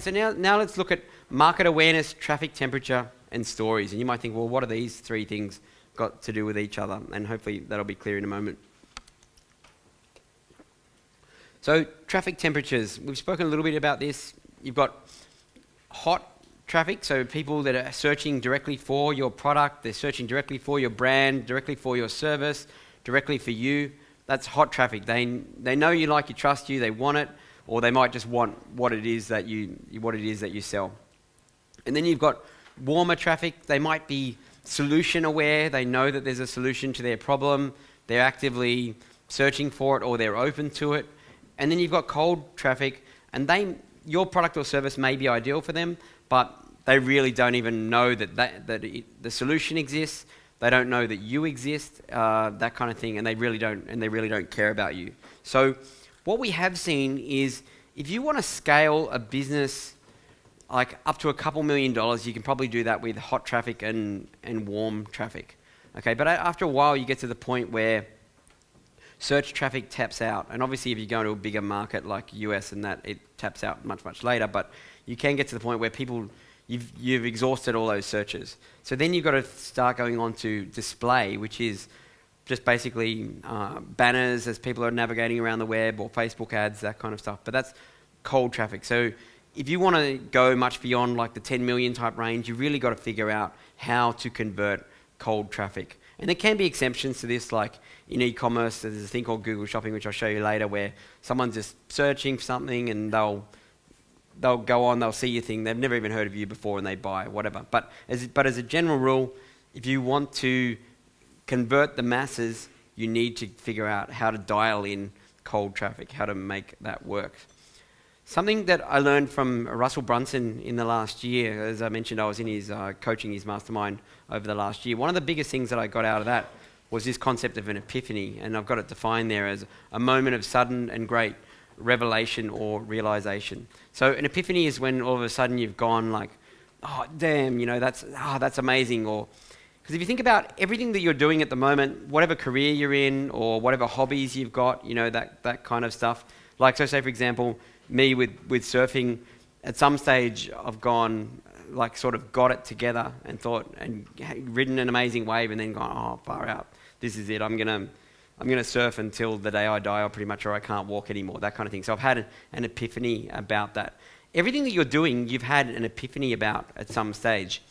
So now let's look at market awareness, traffic temperature, and stories. And you might think, well, what are these three things got to do with each other? And hopefully that'll be clear in a moment. So traffic temperatures, we've spoken a little bit about this. You've got hot traffic, so people that are searching directly for your product, they're searching directly for your brand, directly for your service, directly for you. That's hot traffic. They know you, like you, trust you, they want it, or they might just want what it is that you sell. And then you've got warmer traffic. They might be solution aware. They know that there's a solution to their problem. They're actively searching for it, or they're open to it. And then you've got cold traffic, and your product or service may be ideal for them, but they really don't even know that the solution exists. They don't know that you exist, that kind of thing, and they really don't care about you. So what we have seen is, if you want to scale a business like up to a couple $1 million, you can probably do that with hot traffic and warm traffic. Okay, but after a while, you get to the point where search traffic taps out, and obviously if you go into a bigger market like US and that, it taps out much later, but you can get to the point where you've exhausted all those searches. So then you've got to start going on to display, which is just basically banners as people are navigating around the web, or Facebook ads, that kind of stuff. But that's cold traffic. So if you want to go much beyond like the 10 million type range, you really got to figure out how to convert cold traffic. And there can be exceptions to this, like in e-commerce, there's a thing called Google Shopping, which I'll show you later, where someone's just searching for something and they'll go on, they'll see your thing, they've never even heard of you before, and they buy, whatever. But as a general rule, if you want to convert the masses, you need to figure out how to dial in cold traffic, how to make that work. Something that I learned from Russell Brunson in the last year, as I mentioned, I was in his coaching his mastermind over the last year. One of the biggest things that I got out of that was this concept of an epiphany, and I've got it defined there as a moment of sudden and great revelation or realization. So an epiphany is when all of a sudden you've gone like, oh damn, that's amazing. Or because if you think about everything that you're doing at the moment, whatever career you're in or whatever hobbies you've got, that kind of stuff. Like, so say for example, me with surfing, at some stage I've gone, like sort of got it together and thought, and ridden an amazing wave, and then gone, oh, far out, this is it, I'm gonna surf until the day I die, or pretty much, or I can't walk anymore, that kind of thing. So I've had an epiphany about that. Everything that you're doing, you've had an epiphany about at some stage.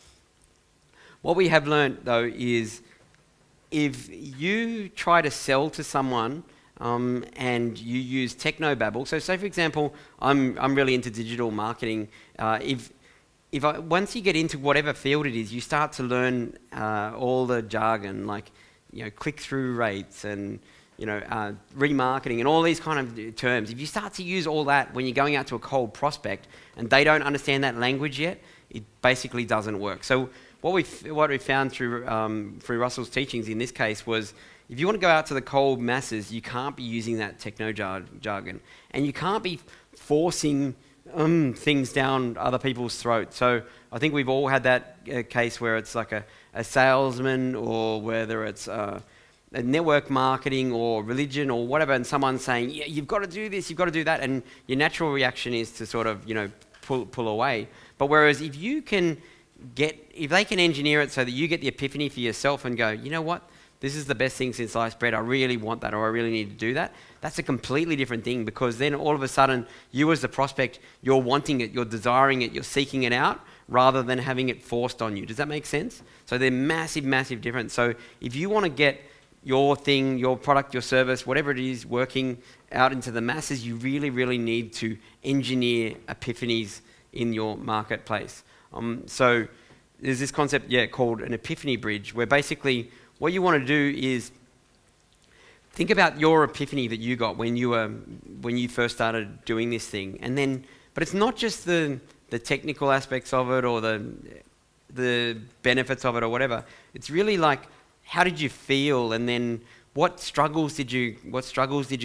What we have learned though is, if you try to sell to someone and you use technobabble. So say for example, I'm really into digital marketing. Once you get into whatever field it is, you start to learn all the jargon, like click-through rates and remarketing and all these kind of terms. If you start to use all that when you're going out to a cold prospect and they don't understand that language yet, it basically doesn't work. So what we found through Russell's teachings in this case was, if you want to go out to the cold masses, you can't be using that techno jargon, and you can't be forcing things down other people's throats. So I think we've all had that case where it's like a salesman, or whether it's a network marketing or religion or whatever, and someone's saying, yeah, you've got to do this, you've got to do that, and your natural reaction is to sort of pull away. But whereas if they can engineer it so that you get the epiphany for yourself and go, you know what, this is the best thing since sliced bread, I really want that, or I really need to do that, that's a completely different thing, because then all of a sudden, you as the prospect, you're wanting it, you're desiring it, you're seeking it out, rather than having it forced on you. Does that make sense? So they're massive difference. So if you want to get your thing, your product, your service, whatever it is, working out into the masses, you really need to engineer epiphanies in your marketplace. So there's this concept, called an epiphany bridge, where basically what you want to do is think about your epiphany that you got when you first started doing this thing, and then, but it's not just the technical aspects of it or the benefits of it or whatever. It's really like, how did you feel, and then what struggles did you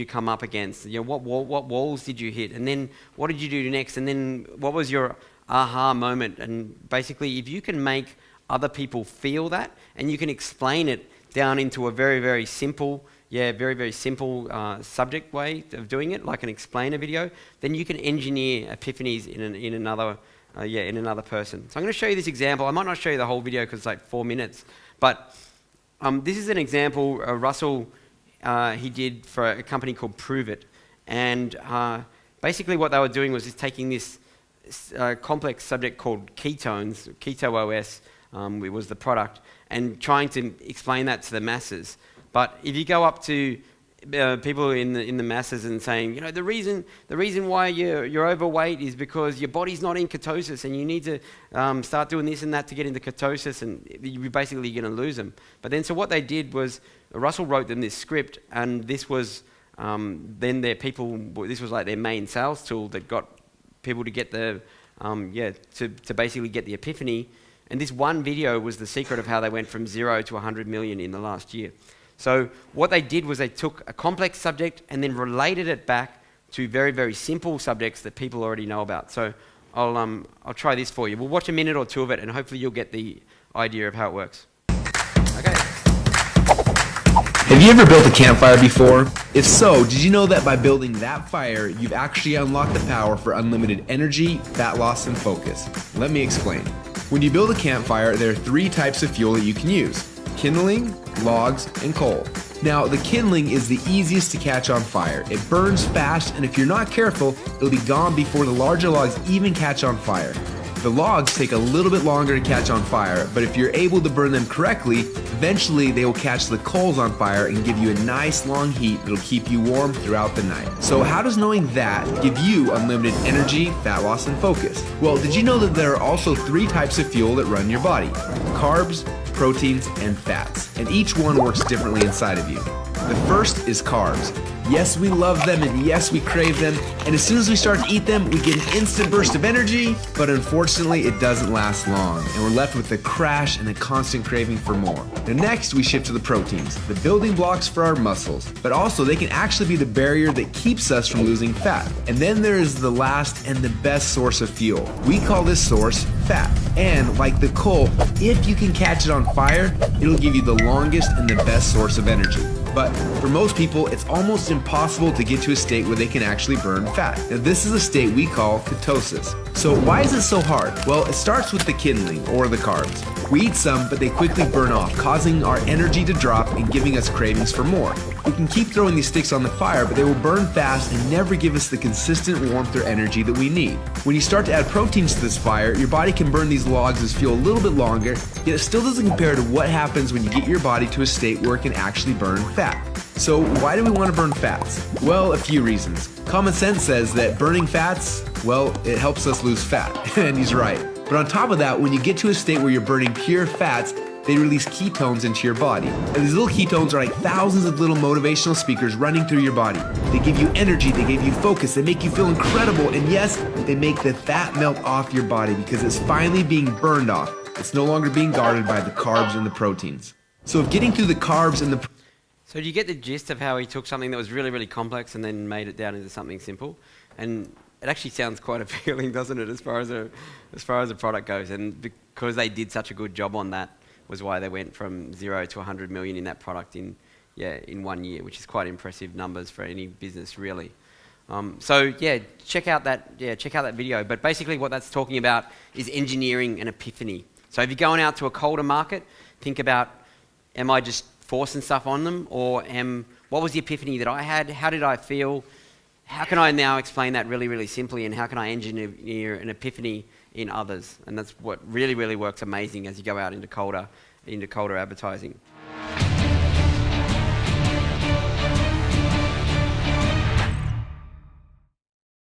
come up against? What walls did you hit, and then what did you do next, and then what was your aha moment? And basically, if you can make other people feel that, and you can explain it down into a very simple very, very simple subject way of doing it, like an explainer video, then you can engineer epiphanies in another person. So I'm going to show you this example. I might not show you the whole video because it's like 4 minutes, but this is an example Russell he did for a company called Prove It, and basically what they were doing was just taking this complex subject called ketones, Keto OS, it was the product, and trying to explain that to the masses. But if you go up to people in the masses and saying, the reason why you're overweight is because your body's not in ketosis, and you need to start doing this and that to get into ketosis, and you're basically going to lose them. But then, so what they did was Russell wrote them this script, and this was then their people. This was like their main sales tool that got people to get the to basically get the epiphany. And this one video was the secret of how they went from 0 to 100 million in the last year. So what they did was they took a complex subject and then related it back to very, very simple subjects that people already know about. So I'll try this for you. We'll watch a minute or two of it, and hopefully you'll get the idea of how it works. Okay. Have you ever built a campfire before? If so, did you know that by building that fire, you've actually unlocked the power for unlimited energy, fat loss, and focus? Let me explain. When you build a campfire, there are 3 types of fuel that you can use: kindling, logs, and coal. Now, the kindling is the easiest to catch on fire. It burns fast, and if you're not careful, it'll be gone before the larger logs even catch on fire. The logs take a little bit longer to catch on fire, but if you're able to burn them correctly, eventually they will catch the coals on fire and give you a nice long heat that'll keep you warm throughout the night. So how does knowing that give you unlimited energy, fat loss, and focus? Well, did you know that there are also 3 types of fuel that run your body? Carbs, proteins, and fats, and each one works differently inside of you. The first is carbs. Yes, we love them, and yes, we crave them, and as soon as we start to eat them, we get an instant burst of energy, but unfortunately, it doesn't last long, and we're left with a crash and a constant craving for more. Now next, we shift to the proteins, the building blocks for our muscles, but also they can actually be the barrier that keeps us from losing fat. And then there is the last and the best source of fuel. We call this source fat. And like the coal, if you can catch it on fire, it'll give you the longest and the best source of energy. But for most people, it's almost impossible to get to a state where they can actually burn fat. Now this is a state we call ketosis. So why is it so hard? Well, it starts with the kindling, or the carbs. We eat some, but they quickly burn off, causing our energy to drop and giving us cravings for more. We can keep throwing these sticks on the fire, but they will burn fast and never give us the consistent warmth or energy that we need. When you start to add proteins to this fire, your body can burn these logs as fuel a little bit longer, yet it still doesn't compare to what happens when you get your body to a state where it can actually burn fat. So why do we want to burn fats? Well, a few reasons. Common sense says that burning fats, well, it helps us lose fat, and he's right. But on top of that, when you get to a state where you're burning pure fats, they release ketones into your body. And these little ketones are like thousands of little motivational speakers running through your body. They give you energy, they give you focus, they make you feel incredible, and yes, they make the fat melt off your body because it's finally being burned off. It's no longer being guarded by the carbs and the proteins. So if getting through the carbs and the... So do you get the gist of how he took something that was really, really complex and then made it down into something simple? And it actually sounds quite appealing, doesn't it, as far as a product goes? And because they did such a good job on that was why they went from 0 to 100 million in that product in 1 year, which is quite impressive numbers for any business, really. Check out that video. But basically what that's talking about is engineering an epiphany. So if you're going out to a colder market, think about, am I just forcing stuff on them, or what was the epiphany that I had? How did I feel? How can I now explain that really, really simply, and how can I engineer an epiphany in others? And that's what really, really works amazing as you go out into colder advertising.